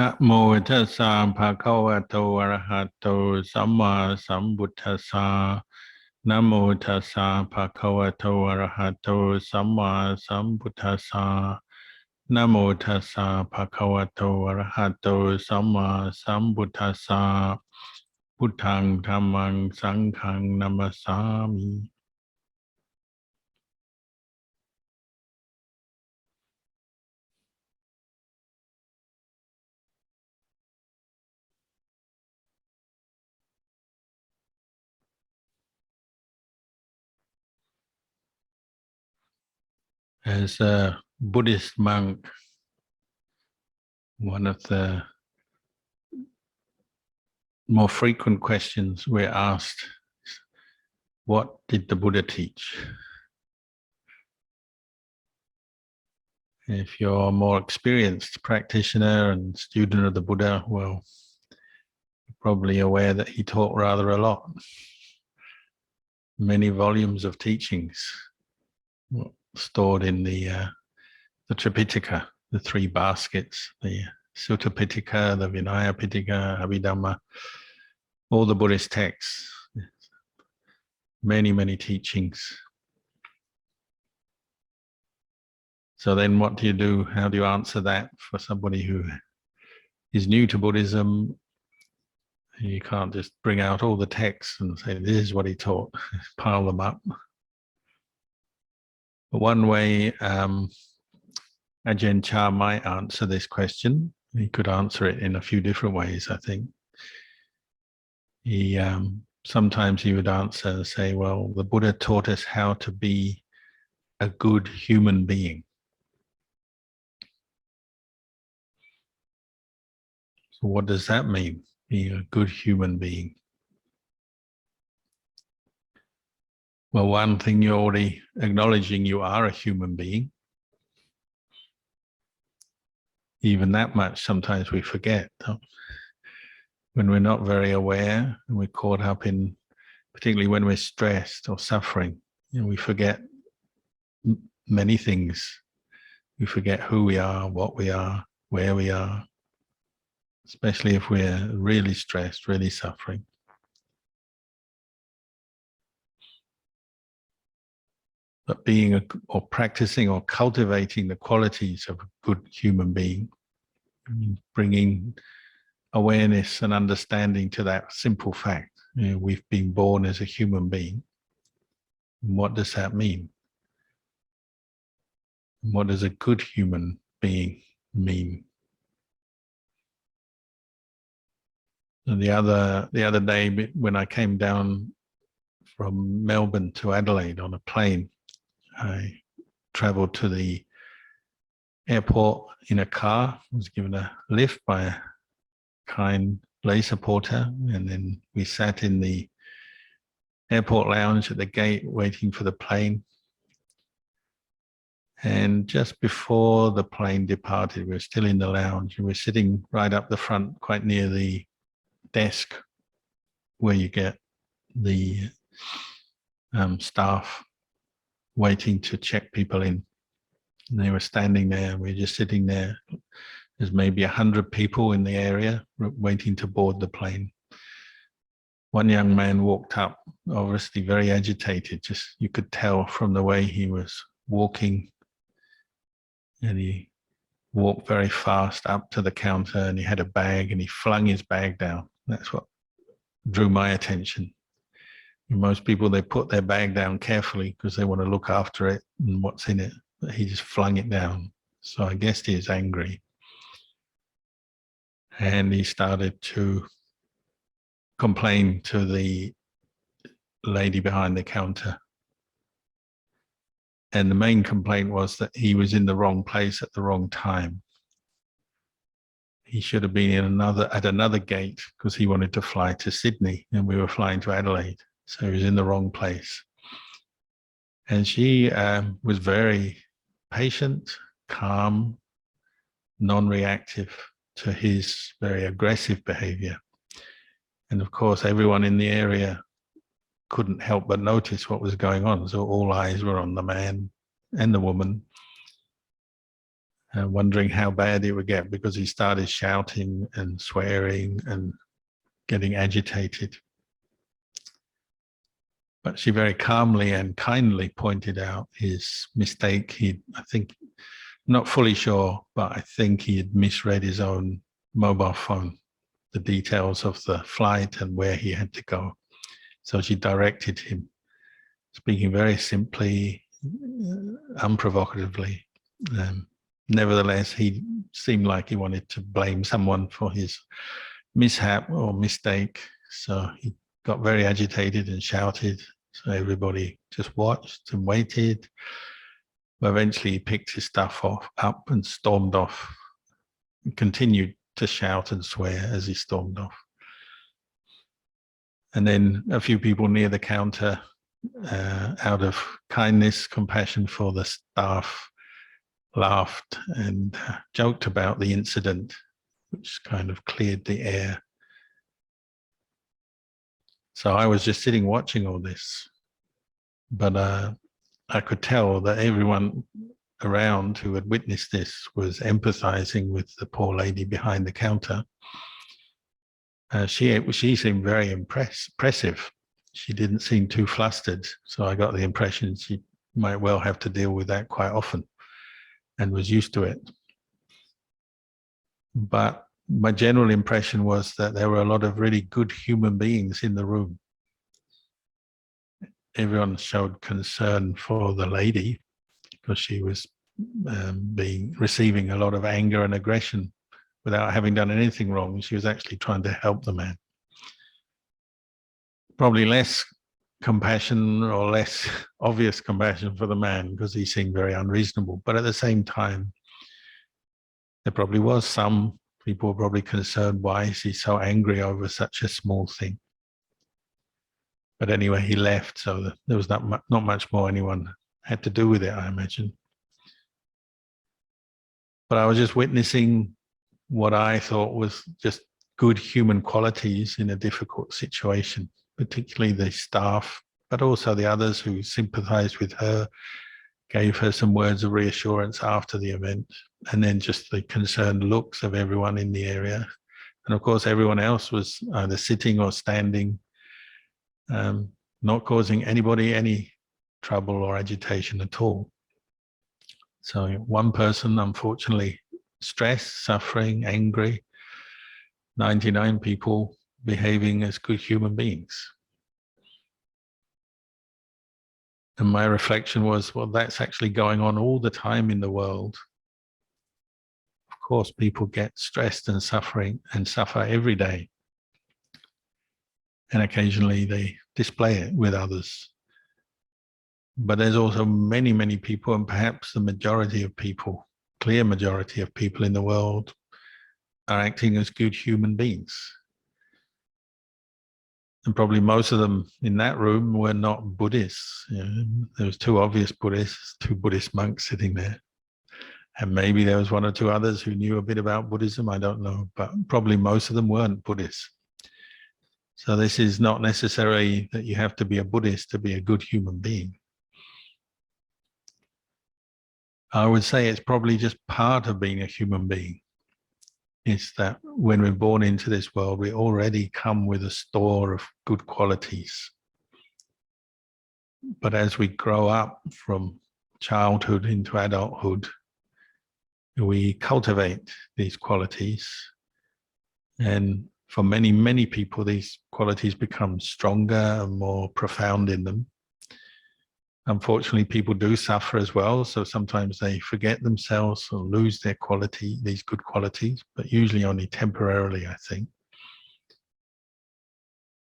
นะโมตัสสะภะคะวะโตอะระหะโตสัมมาสัมพุทธัสสะนะโมตัสสะภะคะวะโตอะระหะโตสัมมาสัมพุทธัสสะนะโมตัสสะภะคะวะโตอะระหะโตสัมมาสัมพุทธัสสะพุทธังธัมมังสังฆังนัมมัสสามิ As a Buddhist monk, one of the more frequent questions we're asked is, what did the Buddha teach? If you're a more experienced practitioner and student of the Buddha, well, you're probably aware that he taught rather a lot. Many volumes of teachings stored in the Tripitaka, the three baskets, the Sutta Pitaka, the Vinaya Pitaka, Abhidhamma, all the Buddhist texts, many, many teachings. So then what do you do? How do you answer that for somebody who is new to Buddhism? You can't just bring out all the texts and say, this is what he taught, pile them up. But one way Ajahn Chah might answer this question, he could answer it in a few different ways, I think. Sometimes he would answer and say, well, the Buddha taught us how to be a good human being. So what does that mean, being a good human being? Well, one thing, you're already acknowledging you are a human being. Even that much, sometimes we forget. When we're not very aware and we're caught up in, particularly when we're stressed or suffering, we forget many things. We forget who we are, what we are, where we are, especially if we're really stressed, really suffering. But being or practicing or cultivating the qualities of a good human being, bringing awareness and understanding to that simple fact. We've been born as a human being. And what does that mean? And what does a good human being mean? And the other day when I came down from Melbourne to Adelaide on a plane, I travelled to the airport in a car. I was given a lift by a kind lay supporter, and then we sat in the airport lounge at the gate waiting for the plane. And just before the plane departed, we were still in the lounge, and we're sitting right up the front, quite near the desk where you get the staff waiting to check people in. And they were standing there, and we were just sitting there. There's maybe 100 people in the area waiting to board the plane. One young man walked up, obviously very agitated, just you could tell from the way he was walking. And he walked very fast up to the counter, and he had a bag, and he flung his bag down. That's what drew my attention. And most people, they put their bag down carefully because they want to look after it and what's in it. But he just flung it down. So I guessed he was angry. And he started to complain to the lady behind the counter. And the main complaint was that he was in the wrong place at the wrong time. He should have been at another gate because he wanted to fly to Sydney and we were flying to Adelaide. So he was in the wrong place. And she was very patient, calm, non-reactive to his very aggressive behavior. And of course, everyone in the area couldn't help but notice what was going on. So all eyes were on the man and the woman. wondering how bad it would get, because he started shouting and swearing and getting agitated. But she very calmly and kindly pointed out his mistake. I think, not fully sure, but I think he had misread his own mobile phone, the details of the flight and where he had to go. So she directed him, speaking very simply, unprovocatively. Nevertheless, he seemed like he wanted to blame someone for his mishap or mistake. So he got very agitated and shouted. So everybody just watched and waited. But eventually he picked his stuff up and stormed off. He continued to shout and swear as he stormed off. And then a few people near the counter, out of kindness, compassion for the staff, laughed and joked about the incident, which kind of cleared the air. So I was just sitting watching all this, but I could tell that everyone around who had witnessed this was empathizing with the poor lady behind the counter. She seemed very impressive. She didn't seem too flustered, so I got the impression she might well have to deal with that quite often and was used to it. But my general impression was that there were a lot of really good human beings in the room. Everyone showed concern for the lady because she was receiving a lot of anger and aggression without having done anything wrong. She was actually trying to help the man. Probably less compassion or less obvious compassion for the man because he seemed very unreasonable. But at the same time, there probably was some people were probably concerned, why is he so angry over such a small thing? But anyway, he left, so there was not much more anyone had to do with it, I imagine. But I was just witnessing what I thought was just good human qualities in a difficult situation, particularly the staff, but also the others who sympathized with her, gave her some words of reassurance after the event, and then just the concerned looks of everyone in the area. And of course, everyone else was either sitting or standing, not causing anybody any trouble or agitation at all. So one person, unfortunately, stressed, suffering, angry, 99 people behaving as good human beings. And my reflection was, well, that's actually going on all the time in the world. Of course, people get stressed and suffering and suffer every day. And occasionally they display it with others. But there's also many, many people, and perhaps the majority of people, clear majority of people in the world, are acting as good human beings. And probably most of them in that room were not Buddhists. You know, there was two obvious Buddhists, two Buddhist monks sitting there. And maybe there was one or two others who knew a bit about Buddhism, I don't know, but probably most of them weren't Buddhists. So this is not necessarily that you have to be a Buddhist to be a good human being. I would say it's probably just part of being a human being. It's that when we're born into this world, we already come with a store of good qualities. But as we grow up from childhood into adulthood, we cultivate these qualities. And for many, many people, these qualities become stronger and more profound in them. Unfortunately, people do suffer as well, so sometimes they forget themselves or lose their quality, these good qualities, but usually only temporarily, I think.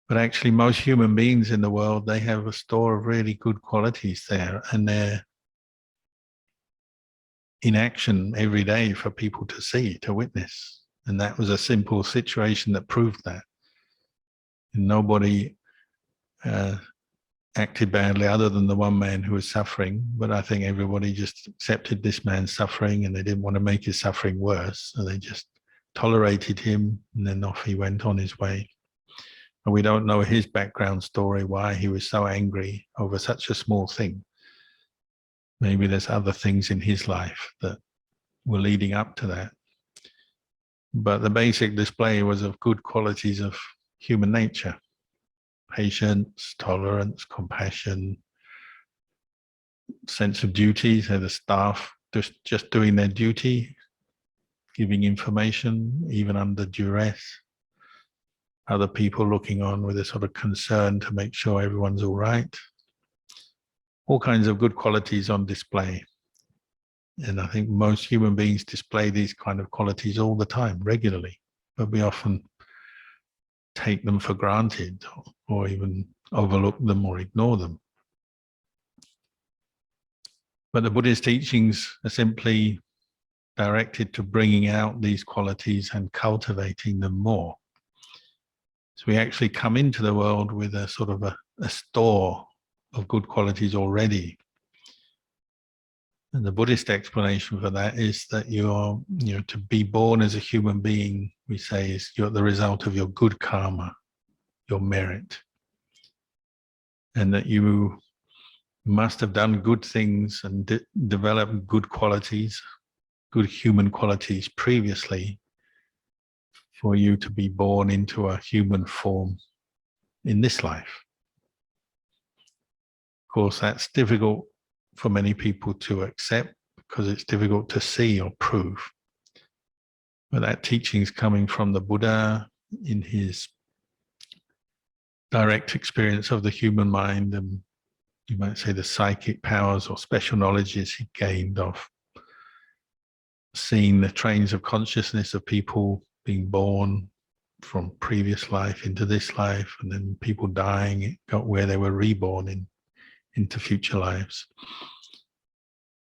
But actually, most human beings in the world, they have a store of really good qualities there, and they're in action every day for people to see, to witness. And that was a simple situation that proved that. And nobody acted badly other than the one man who was suffering, but I think everybody just accepted this man's suffering and they didn't want to make his suffering worse, so they just tolerated him, and then off he went on his way. And we don't know his background story, why he was so angry over such a small thing. Maybe there's other things in his life that were leading up to that. But the basic display was of good qualities of human nature: patience, tolerance, compassion, sense of duty. So the staff just doing their duty, giving information even under duress. Other people looking on with a sort of concern to make sure everyone's all right. All kinds of good qualities on display. And I think most human beings display these kind of qualities all the time, regularly, but we often take them for granted or even overlook them or ignore them. But the Buddhist teachings are simply directed to bringing out these qualities and cultivating them more. So we actually come into the world with a sort of a store of good qualities already. And the Buddhist explanation for that is that to be born as a human being, we say, is you're the result of your good karma, your merit. And that you must have done good things and developed good qualities, good human qualities previously for you to be born into a human form in this life. Of course, that's difficult for many people to accept because it's difficult to see or prove. But that teaching is coming from the Buddha in his direct experience of the human mind, and you might say the psychic powers or special knowledges he gained of seeing the trains of consciousness of people being born from previous life into this life, and then people dying, it got where they were reborn into future lives.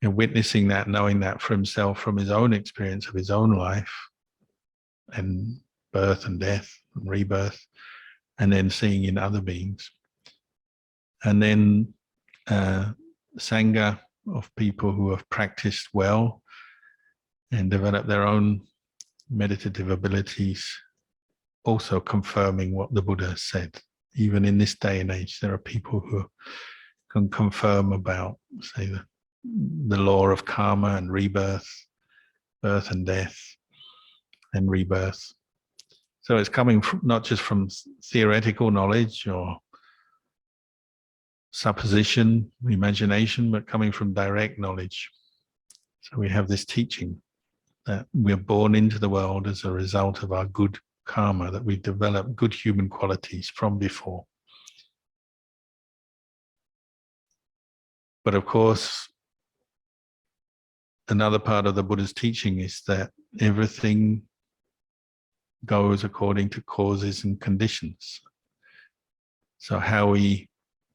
And witnessing that, knowing that for himself from his own experience of his own life and birth and death and rebirth, and then seeing in other beings. And then Sangha of people who have practiced well and developed their own meditative abilities, also confirming what the Buddha said. Even in this day and age, there are people who can confirm about, say, the law of karma and rebirth, birth and death, and rebirth. So it's coming from, not just from theoretical knowledge or supposition, imagination, but coming from direct knowledge. So we have this teaching that we're born into the world as a result of our good karma, that we develop good human qualities from before. But of course, another part of the Buddha's teaching is that everything goes according to causes and conditions. So how we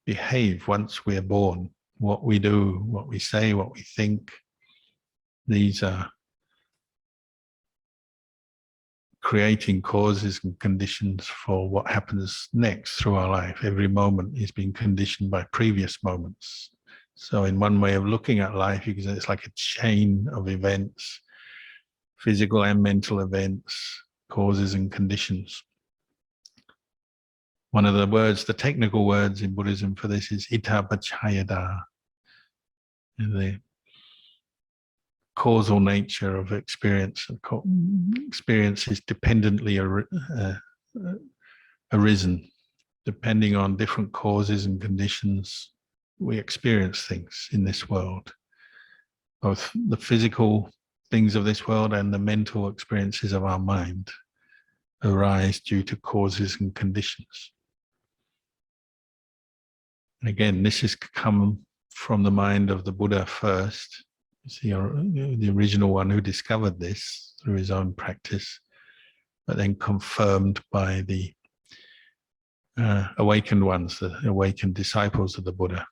behave once we're born, what we do, what we say, what we think, these are creating causes and conditions for what happens next through our life. Every moment is being conditioned by previous moments. So in one way of looking at life, you can say it's like a chain of events, physical and mental events, causes and conditions. One of the words, the technical words in Buddhism for this is ita pachayada. The causal nature of experience. Experience is dependently arisen. Depending on different causes and conditions, we experience things in this world. Both the physical things of this world and the mental experiences of our mind arise due to causes and conditions. And again, this has come from the mind of the Buddha first. The original one who discovered this through his own practice, but then confirmed by the awakened ones, the awakened disciples of the Buddha,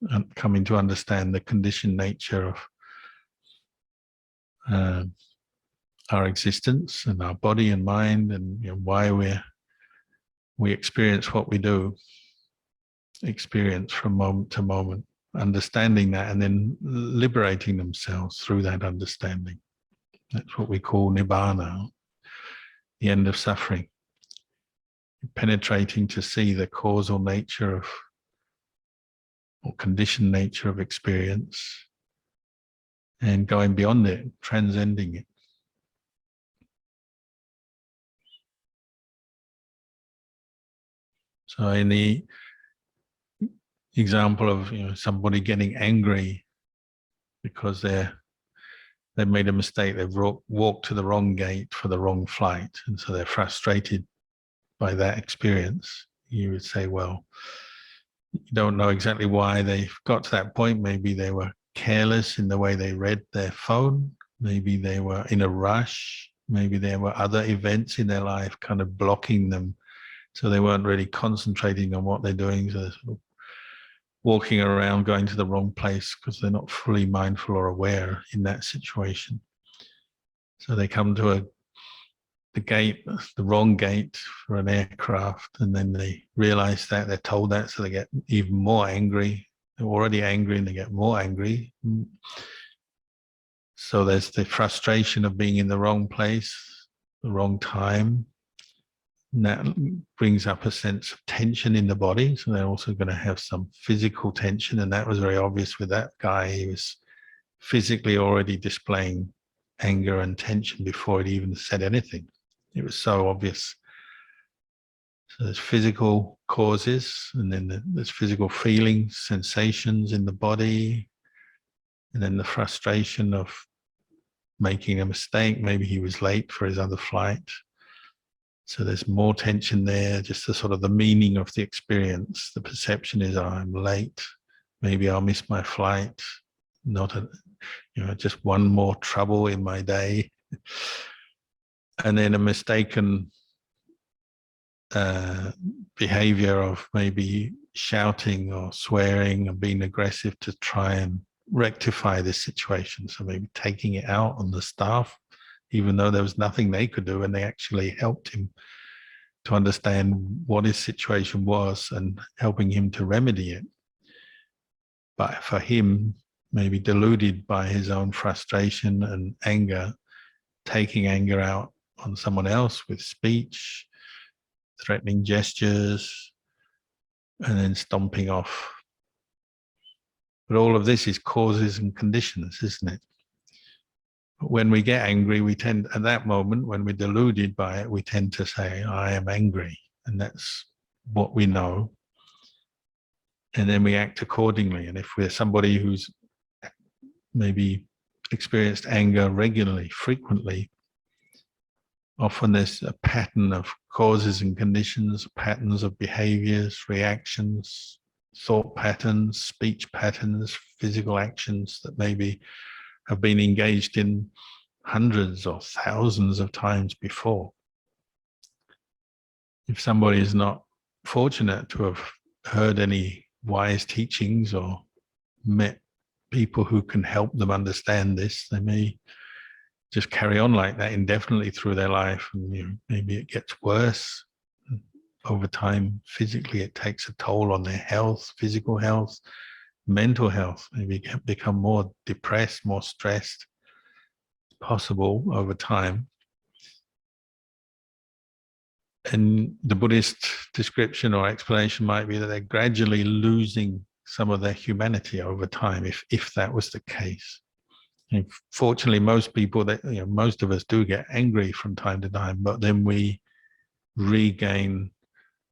and coming to understand the conditioned nature of our existence and our body and mind, and why we experience what we do, experience from moment to moment. Understanding that and then liberating themselves through that understanding. That's what we call nibbana, the end of suffering. Penetrating to see the causal nature of, or conditioned nature of experience, and going beyond it, transcending it. So in the example of somebody getting angry because they've made a mistake, they've walked to the wrong gate for the wrong flight, and so they're frustrated by that experience, you would say, well, you don't know exactly why they got to that point. Maybe they were careless in the way they read their phone. Maybe they were in a rush. Maybe there were other events in their life kind of blocking them. So they weren't really concentrating on what they're doing. So they're sort of walking around, going to the wrong place because they're not fully mindful or aware in that situation. So they come to the gate, the wrong gate for an aircraft, and then they realize that, they're told that, so they get even more angry. They're already angry and they get more angry. So there's the frustration of being in the wrong place, the wrong time. And that brings up a sense of tension in the body. So they're also going to have some physical tension, and that was very obvious with that guy. He was physically already displaying anger and tension before he even said anything. It was so obvious. So there's physical causes, and then there's physical feelings, sensations in the body, and then the frustration of making a mistake. Maybe he was late for his other flight. So there's more tension there, just the sort of the meaning of the experience. The perception is, oh, I'm late, maybe I'll miss my flight, just one more trouble in my day. And then a mistaken behavior of maybe shouting or swearing and being aggressive to try and rectify this situation. So maybe taking it out on the staff, even though there was nothing they could do, and they actually helped him to understand what his situation was and helping him to remedy it. But for him, maybe deluded by his own frustration and anger, taking anger out on someone else with speech, threatening gestures, and then stomping off. But all of this is causes and conditions, isn't it? But when we get angry, we tend, at that moment, when we're deluded by it, we tend to say, I am angry. And that's what we know. And then we act accordingly. And if we're somebody who's maybe experienced anger regularly, frequently, often there's a pattern of causes and conditions, patterns of behaviors, reactions, thought patterns, speech patterns, physical actions that maybe have been engaged in hundreds or thousands of times before. If somebody is not fortunate to have heard any wise teachings or met people who can help them understand this, they may just carry on like that indefinitely through their life, and maybe it gets worse over time. Physically, it takes a toll on their health, physical health, mental health. Maybe become more depressed, more stressed. It's possible over time. And the Buddhist description or explanation might be that they're gradually losing some of their humanity over time, if that was the case. And fortunately, most people, most of us do get angry from time to time, but then we regain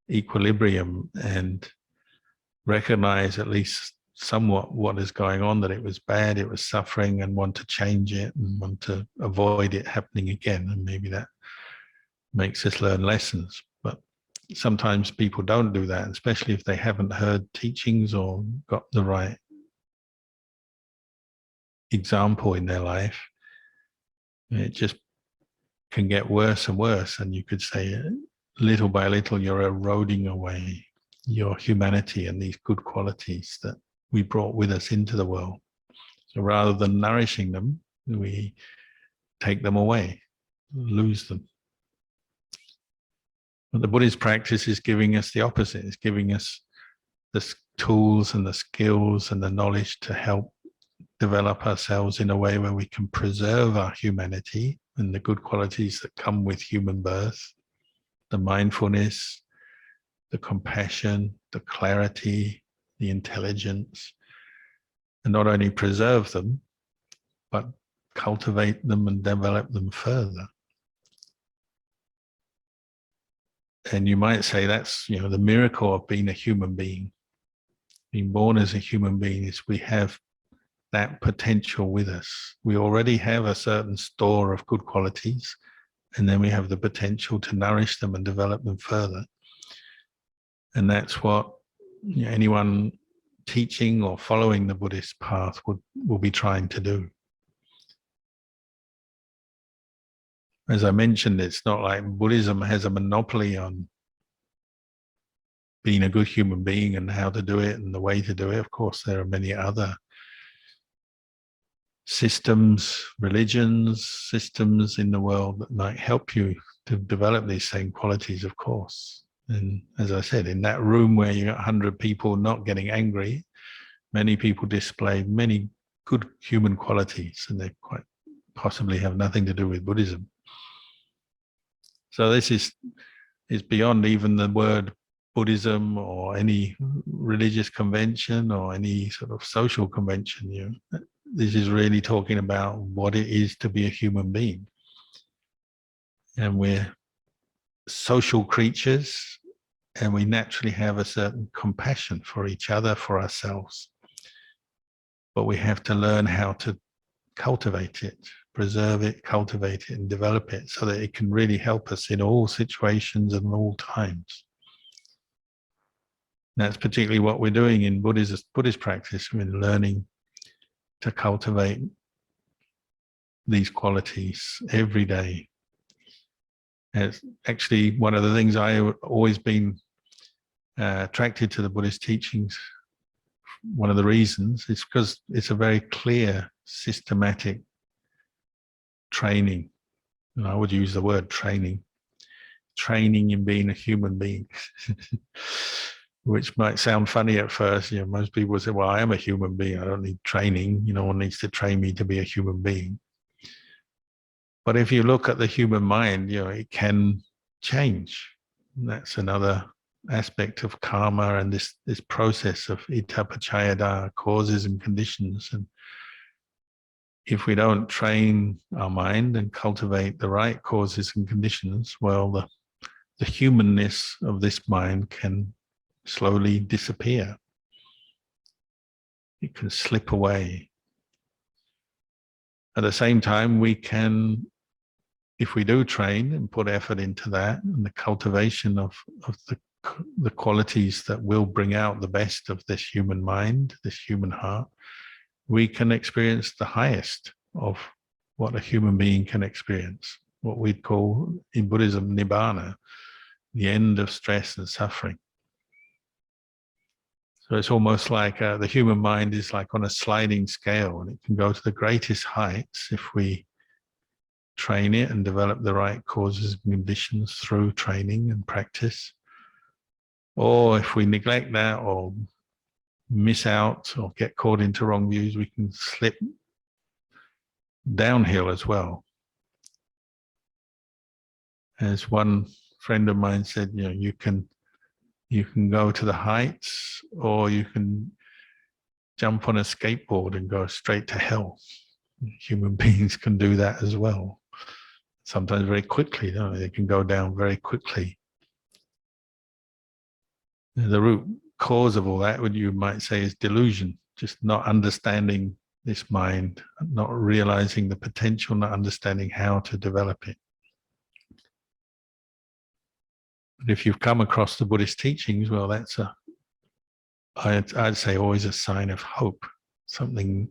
equilibrium and recognize at least somewhat what is going on, that it was bad, it was suffering, and want to change it and want to avoid it happening again. And maybe that makes us learn lessons. But sometimes people don't do that, especially if they haven't heard teachings or got the right example in their life. It just can get worse and worse, and you could say little by little you're eroding away your humanity and these good qualities that we brought with us into the world. So rather than nourishing them, we take them away, lose them. But the Buddhist practice is giving us the opposite. It's giving us the tools and the skills and the knowledge to help develop ourselves in a way where we can preserve our humanity and the good qualities that come with human birth, the mindfulness, the compassion, the clarity, the intelligence, and not only preserve them, but cultivate them and develop them further. And you might say that's, the miracle of being a human being. Being born as a human being is we have that potential with us. We already have a certain store of good qualities, and then we have the potential to nourish them and develop them further. And that's what anyone teaching or following the Buddhist path will be trying to do. As I mentioned, it's not like Buddhism has a monopoly on being a good human being and how to do it and the way to do it. Of course, there are many other systems, religions, systems in the world that might help you to develop these same qualities, of course. And as I said, in that room where you got 100 people not getting angry, many people display many good human qualities, and they quite possibly have nothing to do with Buddhism. So this is beyond even the word Buddhism or any religious convention or any sort of social convention. This is really talking about what it is to be a human being. And we're social creatures, and we naturally have a certain compassion for each other, for ourselves. But we have to learn how to cultivate it, preserve it, cultivate it, and develop it so that it can really help us in all situations and all times. And that's particularly what we're doing in Buddhist practice. We're learning to cultivate these qualities every day. And it's actually one of the things I've always been attracted to the Buddhist teachings. One of the reasons is because it's a very clear, systematic training. And I would use the word training in being a human being, which might sound funny at first. Most people say, well, I am a human being. I don't need training. No one needs to train me to be a human being. But if you look at the human mind, it can change. And that's another aspect of karma and this process of ita-paccaya-da, causes and conditions. And if we don't train our mind and cultivate the right causes and conditions, well, the humanness of this mind can slowly disappear. It can slip away. At the same time, we can, if we do train and put effort into that and the cultivation of the qualities that will bring out the best of this human mind, this human heart, we can experience the highest of what a human being can experience, what we'd call in Buddhism nibbana, the end of stress and suffering. So it's almost like the human mind is like on a sliding scale, and it can go to the greatest heights if we train it and develop the right causes and conditions through training and practice. Or if we neglect that or miss out or get caught into wrong views, we can slip downhill as well. As one friend of mine said, you can go to the heights, or you can jump on a skateboard and go straight to hell. Human beings can do that as well. Sometimes very quickly, don't they? They can go down very quickly. The root cause of all that, what you might say, is delusion, just not understanding this mind, not realizing the potential, not understanding how to develop it. But if you've come across the Buddhist teachings, well, that's I'd say always a sign of hope, something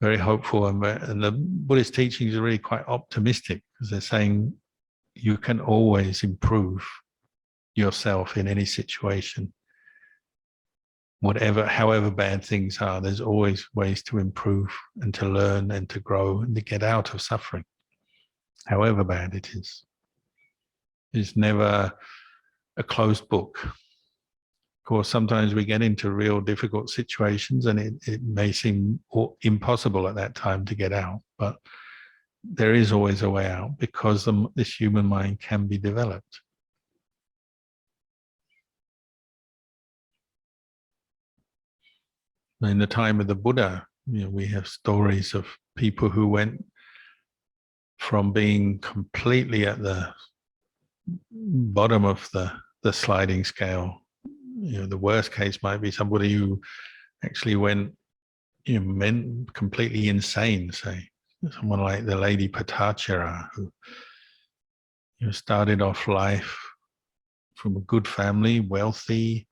very hopeful. And the Buddhist teachings are really quite optimistic, because they're saying you can always improve yourself in any situation. However bad things are, there's always ways to improve and to learn and to grow and to get out of suffering, however bad it is. It's never a closed book. Of course, sometimes we get into real difficult situations, and it may seem impossible at that time to get out, but there is always a way out, because this human mind can be developed. In the time of the Buddha, we have stories of people who went from being completely at the bottom of the sliding scale. The worst case might be somebody who actually went completely insane, say. Someone like the lady Patachara, who started off life from a good family, wealthy,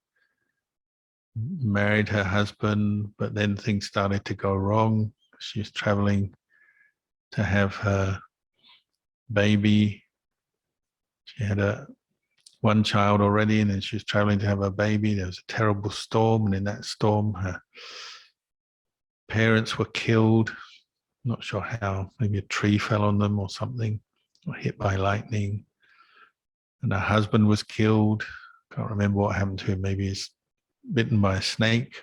married her husband, but then things started to go wrong. She was traveling to have her baby. She had one child already, and then she was traveling to have a baby. There was a terrible storm, and in that storm, her parents were killed. Not sure how. Maybe a tree fell on them or something, or hit by lightning. And her husband was killed. Can't remember what happened to him. Maybe he's bitten by a snake.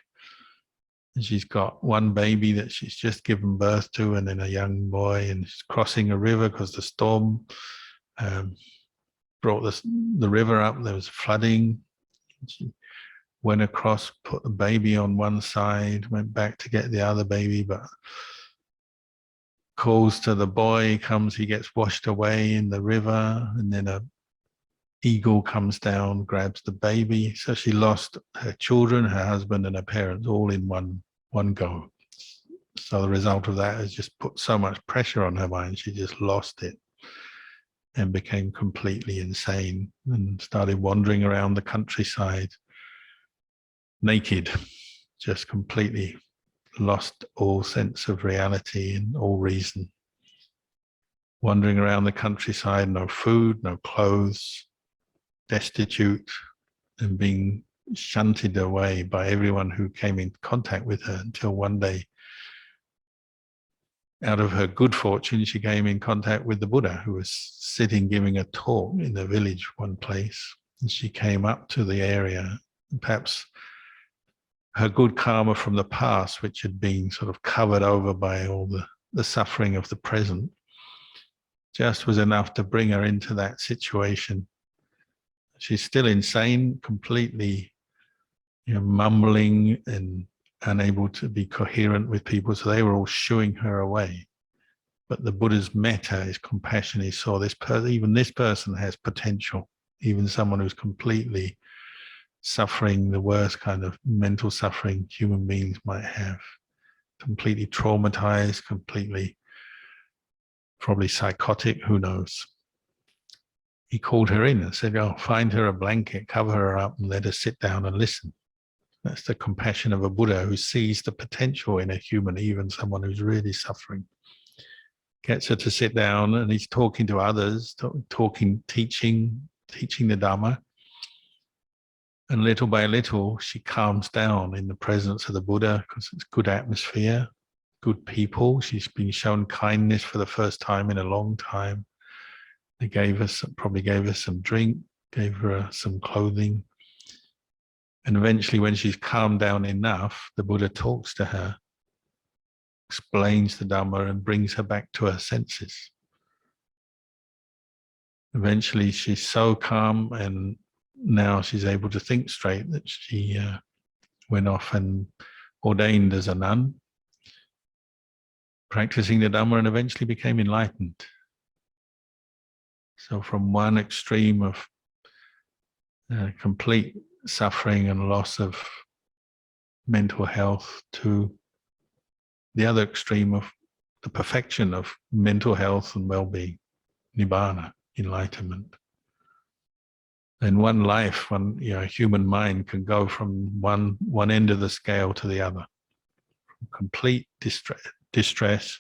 And she's got one baby that she's just given birth to, and then a young boy, and she's crossing a river because the storm brought the river up. There was flooding. She went across, put the baby on one side, went back to get the other baby, but calls to the boy, comes, he gets washed away in the river, and then a eagle comes down, grabs the baby. So she lost her children, her husband, and her parents all in one go. So the result of that has just put so much pressure on her mind. She just lost it and became completely insane and started wandering around the countryside naked, just completely lost all sense of reality and all reason. Wandering around the countryside, no food, no clothes, destitute, and being shunted away by everyone who came in contact with her, until one day, out of her good fortune, she came in contact with the Buddha, who was sitting giving a talk in the village one place. And she came up to the area, and perhaps her good karma from the past, which had been sort of covered over by all the suffering of the present, just was enough to bring her into that situation. She's still insane, completely mumbling and unable to be coherent with people. So they were all shooing her away. But the Buddha's metta, his compassion, he saw this person, even this person has potential. Even someone who's completely suffering, the worst kind of mental suffering human beings might have. Completely traumatized, completely probably psychotic, who knows. He called her in and said, "Oh, find her a blanket, cover her up, and let her sit down and listen." That's the compassion of a Buddha who sees the potential in a human, even someone who's really suffering. Gets her to sit down, and he's talking to others, teaching the Dhamma. And little by little, she calms down in the presence of the Buddha, because it's good atmosphere, good people. She's been shown kindness for the first time in a long time. They probably gave her some drink, gave her some clothing. And eventually, when she's calmed down enough, the Buddha talks to her, explains the Dhamma, and brings her back to her senses. Eventually, she's so calm, and now she's able to think straight, that she went off and ordained as a nun, practicing the Dhamma, and eventually became enlightened. So from one extreme of complete suffering and loss of mental health to the other extreme of the perfection of mental health and well-being, nibbana, enlightenment. In one life, human mind can go from one end of the scale to the other, from complete distress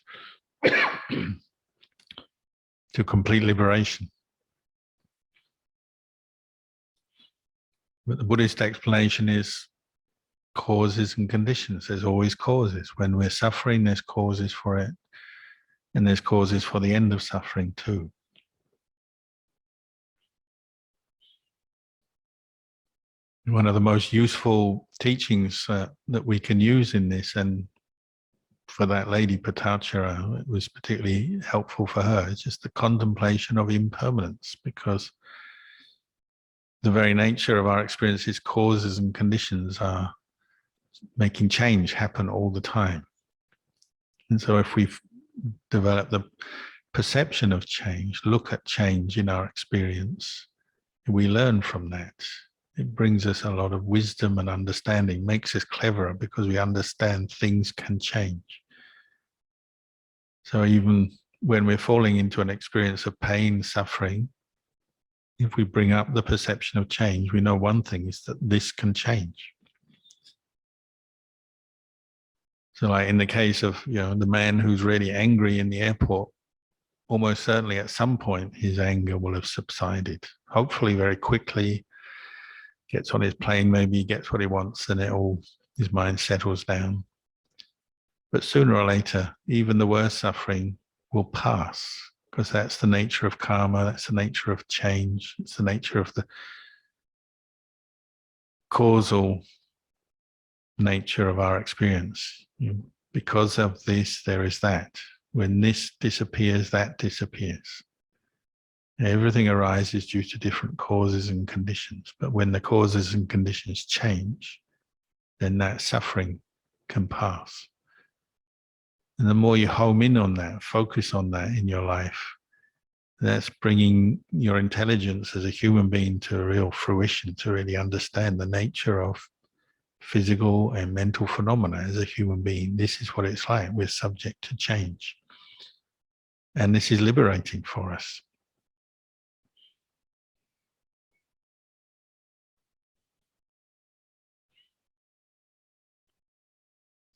to complete liberation. But the Buddhist explanation is causes and conditions. There's always causes. When we're suffering, there's causes for it. And there's causes for the end of suffering too. One of the most useful teachings that we can use in this, and for that lady Patachara, it was particularly helpful for her, it's just the contemplation of impermanence, because the very nature of our experiences, causes and conditions, are making change happen all the time. And so if we develop the perception of change, look at change in our experience, we learn from that. It brings us a lot of wisdom and understanding, makes us cleverer because we understand things can change. So even when we're falling into an experience of pain, suffering, if we bring up the perception of change, we know one thing is that this can change. So like in the case of, the man who's really angry in the airport, almost certainly at some point his anger will have subsided. Hopefully very quickly, gets on his plane, maybe he gets what he wants and his mind settles down. But sooner or later, even the worst suffering will pass, because that's the nature of karma, that's the nature of change, it's the nature of the causal nature of our experience. Because of this, there is that. When this disappears, that disappears. Everything arises due to different causes and conditions. But when the causes and conditions change, then that suffering can pass. And the more you home in on that, focus on that in your life, that's bringing your intelligence as a human being to a real fruition, to really understand the nature of physical and mental phenomena as a human being. This is what it's like. We're subject to change. And this is liberating for us.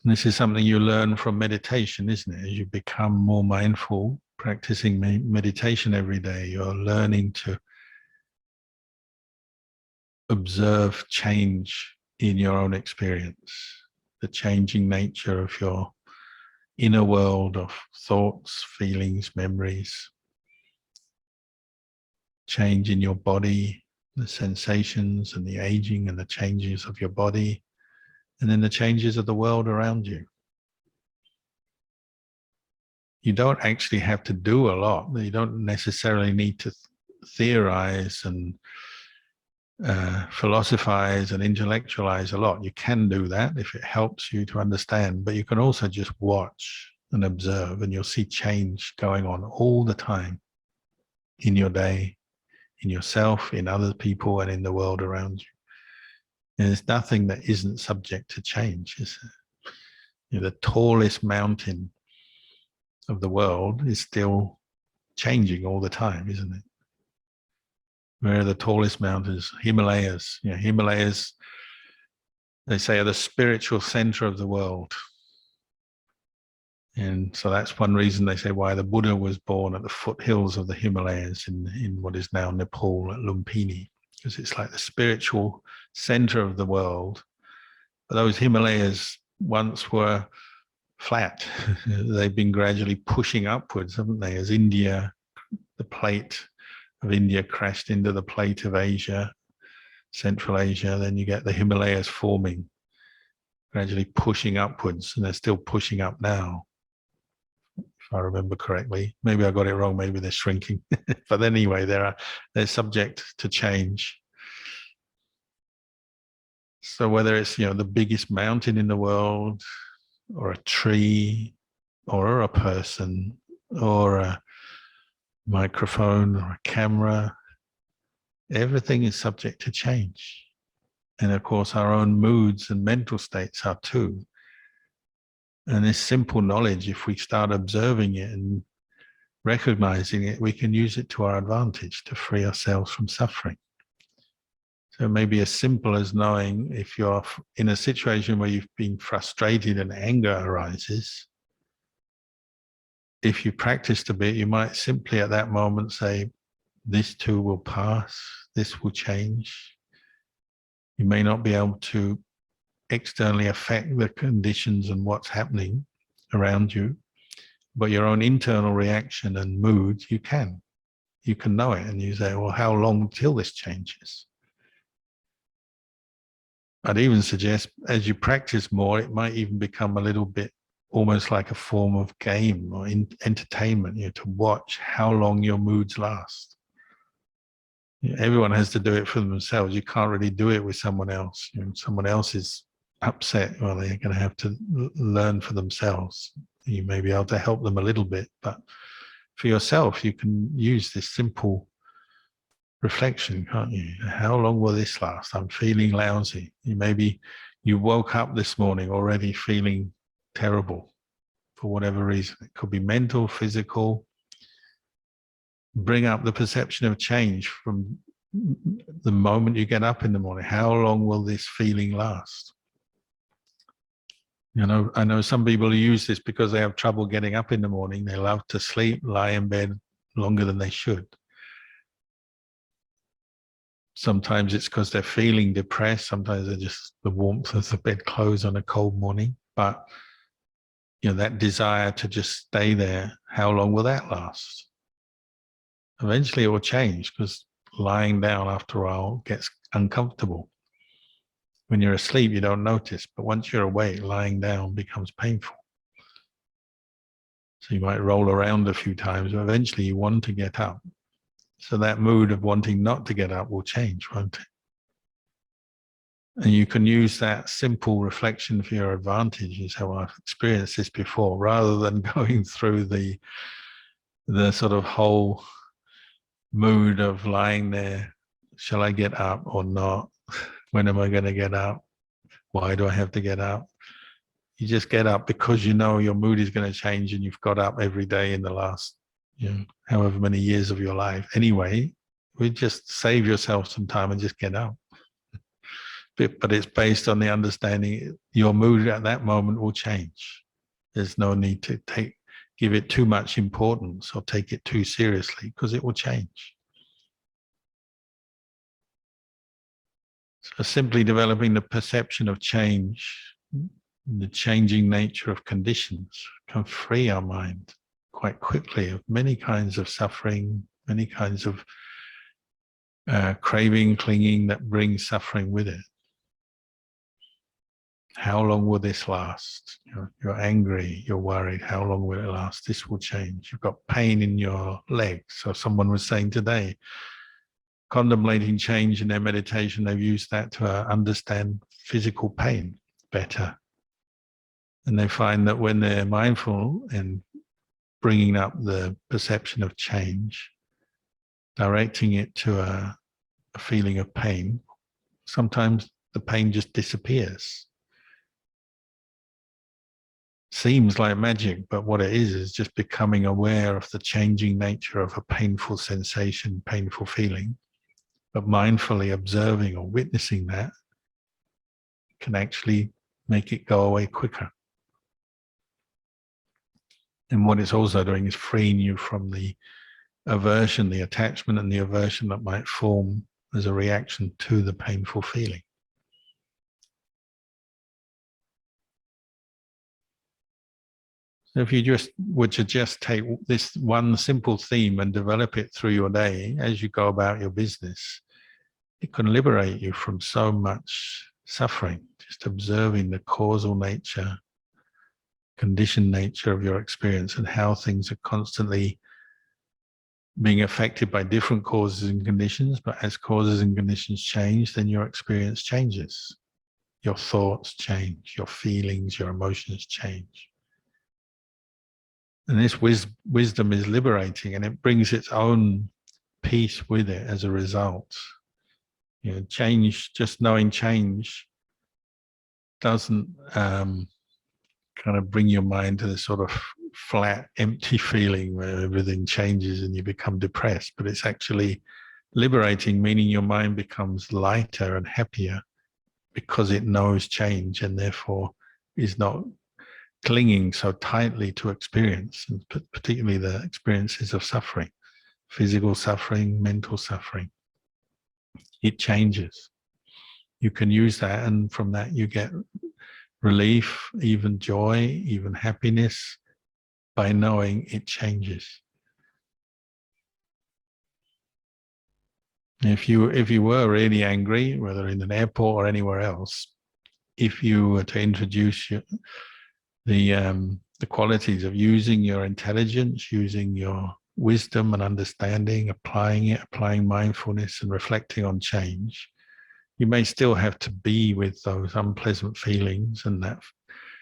And this is something you learn from meditation, isn't it? As you become more mindful, practicing meditation every day, you're learning to observe change in your own experience, the changing nature of your inner world of thoughts, feelings, memories, change in your body, the sensations and the aging and the changes of your body, and then the changes of the world around you. You don't actually have to do a lot. You don't necessarily need to theorize and philosophize and intellectualize a lot. You can do that if it helps you to understand, but you can also just watch and observe, and you'll see change going on all the time in your day, in yourself, in other people, and in the world around you. And there's nothing that isn't subject to change, is there? The tallest mountain of the world is still changing all the time, isn't it? Where are the tallest mountains? Himalayas. Himalayas, they say, are the spiritual center of the world. And so that's one reason they say why the Buddha was born at the foothills of the Himalayas in what is now Nepal at Lumpini, because it's like the spiritual center of the world. But those Himalayas once were flat. They've been gradually pushing upwards, haven't they? As India, the plate of India crashed into the plate of Asia, Central Asia, then you get the Himalayas forming, gradually pushing upwards, and they're still pushing up now, if I remember correctly. Maybe I got it wrong, maybe they're shrinking. But anyway, they're subject to change. So whether it's, the biggest mountain in the world, or a tree, or a person, or a microphone, or a camera, everything is subject to change. And of course, our own moods and mental states are too. And this simple knowledge, if we start observing it and recognizing it, we can use it to our advantage to free ourselves from suffering. So maybe as simple as knowing if you're in a situation where you've been frustrated and anger arises, if you practiced a bit, you might simply at that moment say, this too will pass, this will change. You may not be able to externally affect the conditions and what's happening around you, but your own internal reaction and mood, you can know it, and you say, well, how long till this changes? I'd even suggest as you practice more, it might even become a little bit almost like a form of game or entertainment, to watch how long your moods last. Everyone has to do it for themselves. You can't really do it with someone else. Someone else is upset, well, they're going to have to learn for themselves. You may be able to help them a little bit, but for yourself, you can use this simple reflection, can't you? How long will this last? I'm feeling lousy. Maybe you woke up this morning already feeling terrible for whatever reason. It could be mental, physical. Bring up the perception of change from the moment you get up in the morning. How long will this feeling last? I know some people use this because they have trouble getting up in the morning. They love to sleep, lie in bed longer than they should. Sometimes it's because they're feeling depressed. Sometimes they're just the warmth of the bedclothes on a cold morning. But that desire to just stay there, how long will that last? Eventually it will change, because lying down after a while gets uncomfortable. When you're asleep, you don't notice, but once you're awake, lying down becomes painful. So you might roll around a few times, but eventually you want to get up. So that mood of wanting not to get up will change, won't it? And you can use that simple reflection for your advantage, is how I've experienced this before, rather than going through the sort of whole mood of lying there. Shall I get up or not? When am I going to get up? Why do I have to get up? You just get up because you know your mood is going to change, and you've got up every day in the last, however many years of your life. Anyway, we just save yourself some time and just get up. But it's based on the understanding your mood at that moment will change. There's no need to give it too much importance or take it too seriously, because it will change. So simply developing the perception of change, the changing nature of conditions, can free our mind quite quickly of many kinds of suffering, many kinds of craving, clinging that brings suffering with it. How long will this last? You're angry, you're worried. How long will it last? This will change. You've got pain in your legs. So someone was saying today, contemplating change in their meditation, they've used that to understand physical pain better. And they find that when they're mindful and bringing up the perception of change, directing it to a feeling of pain, sometimes the pain just disappears. Seems like magic, but what it is just becoming aware of the changing nature of a painful sensation, painful feeling, but mindfully observing or witnessing that can actually make it go away quicker. And what it's also doing is freeing you from the aversion, the attachment and the aversion that might form as a reaction to the painful feeling. So if you just were to just take this one simple theme and develop it through your day as you go about your business, it can liberate you from so much suffering, just observing the causal nature, conditioned nature of your experience, and how things are constantly being affected by different causes and conditions. But as causes and conditions change, then your experience changes. Your thoughts change, your feelings, your emotions change. And this wisdom is liberating, and it brings its own peace with it as a result. Change, just knowing change doesn't kind of bring your mind to this sort of flat, empty feeling where everything changes and you become depressed. But it's actually liberating, meaning your mind becomes lighter and happier because it knows change, and therefore is not clinging so tightly to experience, and particularly the experiences of suffering, physical suffering, mental suffering. It changes. You can use that, and from that you get relief, even joy, even happiness, by knowing it changes. If you were really angry, whether in an airport or anywhere else, if you were to introduce the qualities of using your intelligence, using your wisdom and understanding, applying mindfulness and reflecting on change, you may still have to be with those unpleasant feelings and that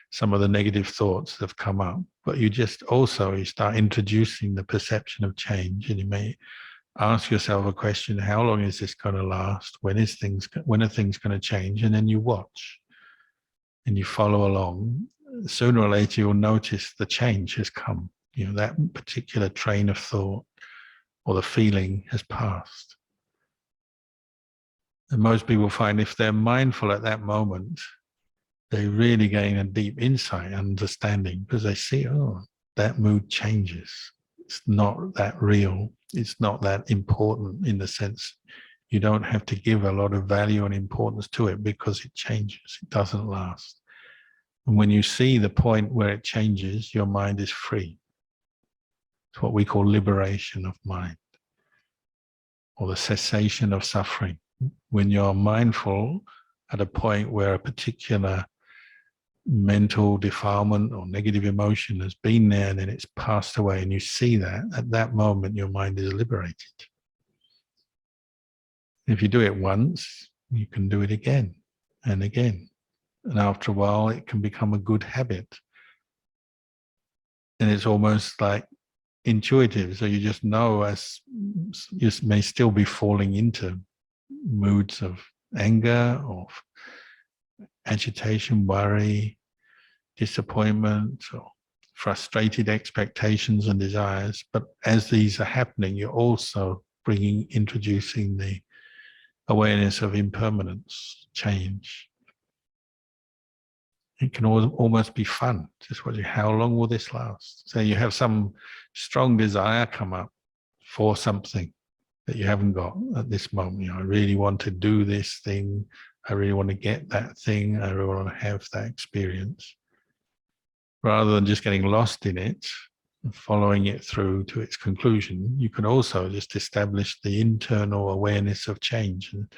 some of the negative thoughts that have come up. But you start introducing the perception of change, and you may ask yourself a question: how long is this going to last? When are things going to change? And then you watch and you follow along. Sooner or later, you'll notice the change has come. That particular train of thought or the feeling has passed. And most people find if they're mindful at that moment, they really gain a deep insight, understanding, because they see, oh, that mood changes. It's not that real. It's not that important, in the sense you don't have to give a lot of value and importance to it, because it changes. It doesn't last. And when you see the point where it changes, your mind is free. It's what we call liberation of mind, or the cessation of suffering. When you're mindful at a point where a particular mental defilement or negative emotion has been there and then it's passed away, and you see that, at that moment your mind is liberated. If you do it once, you can do it again and again. And after a while, it can become a good habit. And it's almost like intuitive. So you just know, as you may still be falling into moods of anger or agitation, worry, disappointment, or frustrated expectations and desires. But as these are happening, you're also introducing the awareness of impermanence, change. It can almost be fun. Just watching, how long will this last? So you have some strong desire come up for something that you haven't got at this moment. I really want to do this thing. I really want to get that thing. I really want to have that experience. Rather than just getting lost in it and following it through to its conclusion, you can also just establish the internal awareness of change and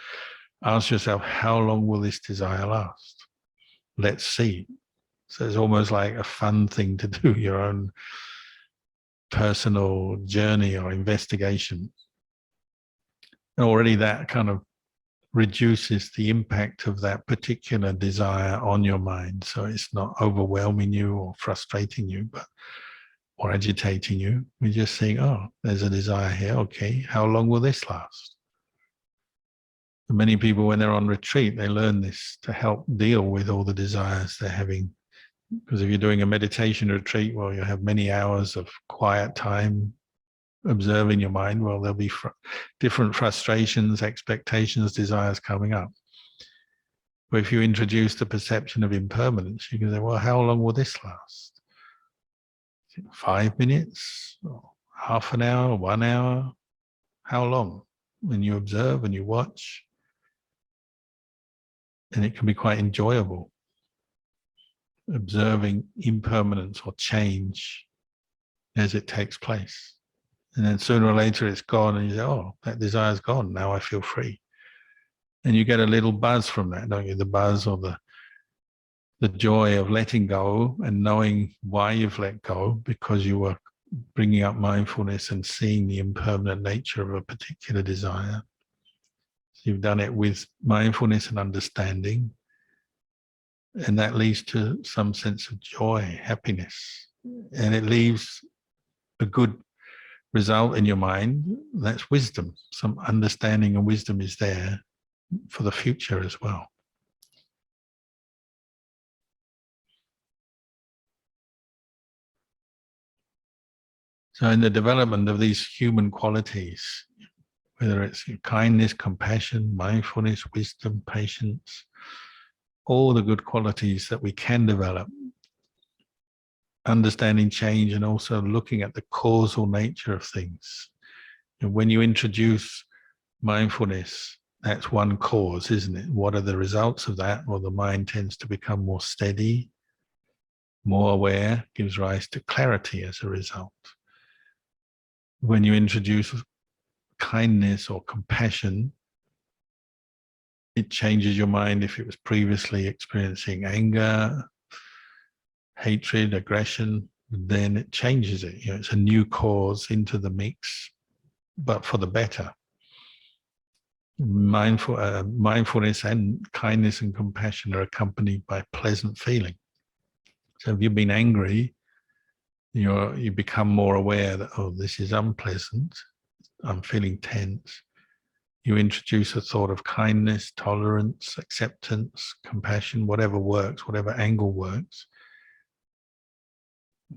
ask yourself, how long will this desire last? Let's see. So it's almost like a fun thing to do, your own personal journey or investigation. And already that kind of reduces the impact of that particular desire on your mind. So it's not overwhelming you or frustrating you, or agitating you. We're just saying, oh, there's a desire here. Okay, how long will this last? And many people, when they're on retreat, they learn this to help deal with all the desires they're having. Because if you're doing a meditation retreat, well, you have many hours of quiet time observing your mind. Well, there'll be different frustrations, expectations, desires coming up. But if you introduce the perception of impermanence, you can say, well, how long will this last? 5 minutes, or half an hour, 1 hour? How long? And you observe and you watch. And it can be quite enjoyable, observing impermanence or change as it takes place. And then sooner or later it's gone, and you say, oh, that desire's gone, now I feel free. And you get a little buzz from that, don't you? The buzz, or the joy of letting go and knowing why you've let go, because you were bringing up mindfulness and seeing the impermanent nature of a particular desire. So you've done it with mindfulness and understanding, and that leads to some sense of joy, happiness, and it leaves a good result in your mind. That's wisdom. Some understanding and wisdom is there for the future as well. So in the development of these human qualities, whether it's kindness, compassion, mindfulness, wisdom, patience, all the good qualities that we can develop, understanding change and also looking at the causal nature of things. And when you introduce mindfulness, that's one cause, isn't it? What are the results of that? Well, the mind tends to become more steady, more aware, gives rise to clarity as a result. When you introduce kindness or compassion, it changes your mind. If it was previously experiencing anger, hatred, aggression, then it changes it. It's a new cause into the mix, but for the better. Mindfulness and kindness and compassion are accompanied by pleasant feeling. So if you've been angry, you become more aware that, oh, this is unpleasant, I'm feeling tense. You introduce a thought of kindness, tolerance, acceptance, compassion, whatever works, whatever angle works.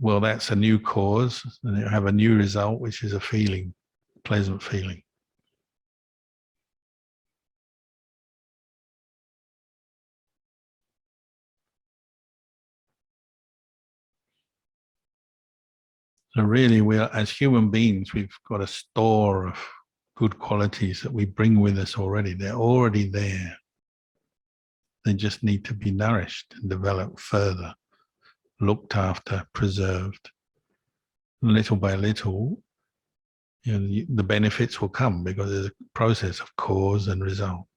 Well, that's a new cause, and you have a new result, which is a feeling, pleasant feeling. So really, as human beings, we've got a store of good qualities that we bring with us already. They're already there. They just need to be nourished and developed further, looked after, preserved. Little by little, the benefits will come because there's a process of cause and result.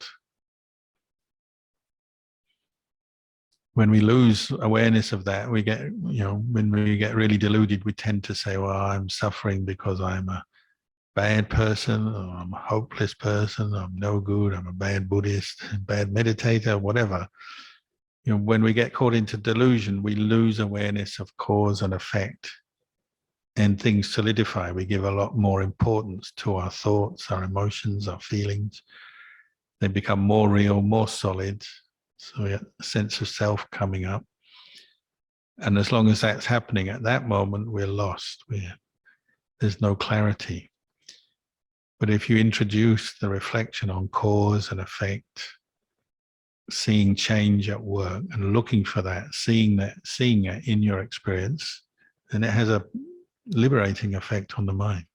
When we lose awareness of that, we get, when we get really deluded, we tend to say, well, I'm suffering because I'm a bad person, or I'm a hopeless person, I'm no good, I'm a bad Buddhist, bad meditator, whatever. When we get caught into delusion, we lose awareness of cause and effect, and things solidify. We give a lot more importance to our thoughts, our emotions, our feelings. They become more real, more solid. So we have a sense of self coming up. And as long as that's happening at that moment, we're lost. There's no clarity. But if you introduce the reflection on cause and effect, seeing change at work and looking for that, seeing it in your experience, then it has a liberating effect on the mind.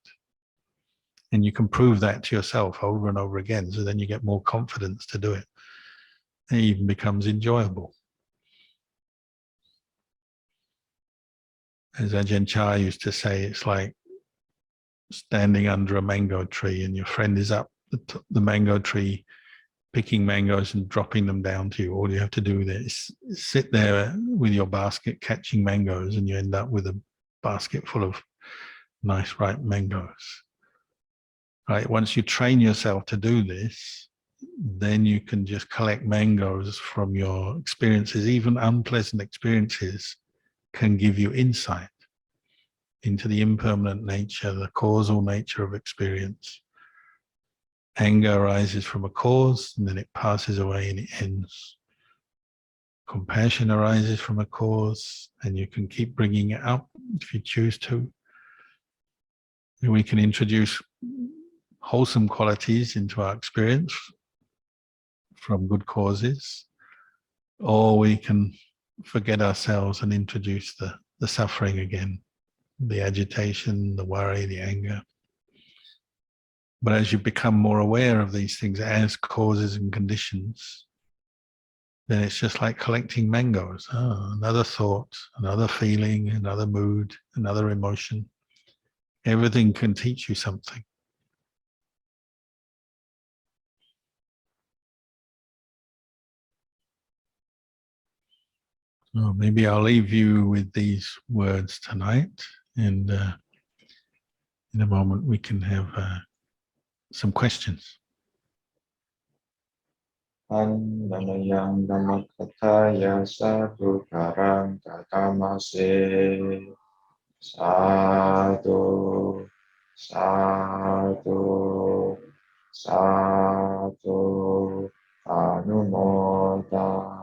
And you can prove that to yourself over and over again. So then you get more confidence to do it. It even becomes enjoyable. As Ajahn Chah used to say, it's like standing under a mango tree and your friend is up the mango tree picking mangoes and dropping them down to you. All you have to do is sit there with your basket catching mangoes, and you end up with a basket full of nice ripe mangoes. Right? Once you train yourself to do this, then you can just collect mangoes from your experiences. Even unpleasant experiences can give you insight into the impermanent nature, the causal nature of experience. Anger arises from a cause, and then it passes away and it ends. Compassion arises from a cause, and you can keep bringing it up if you choose to. And we can introduce wholesome qualities into our experience from good causes, or we can forget ourselves and introduce the suffering again, the agitation, the worry, the anger. But as you become more aware of these things as causes and conditions, then it's just like collecting mangoes. Oh, another thought, another feeling, another mood, another emotion. Everything can teach you something. So maybe I'll leave you with these words tonight, and in a moment we can have some questions. Annamaya Namakataya Sadhu Karang Tatamase Sadhu Sadhu Sadhu Anumoda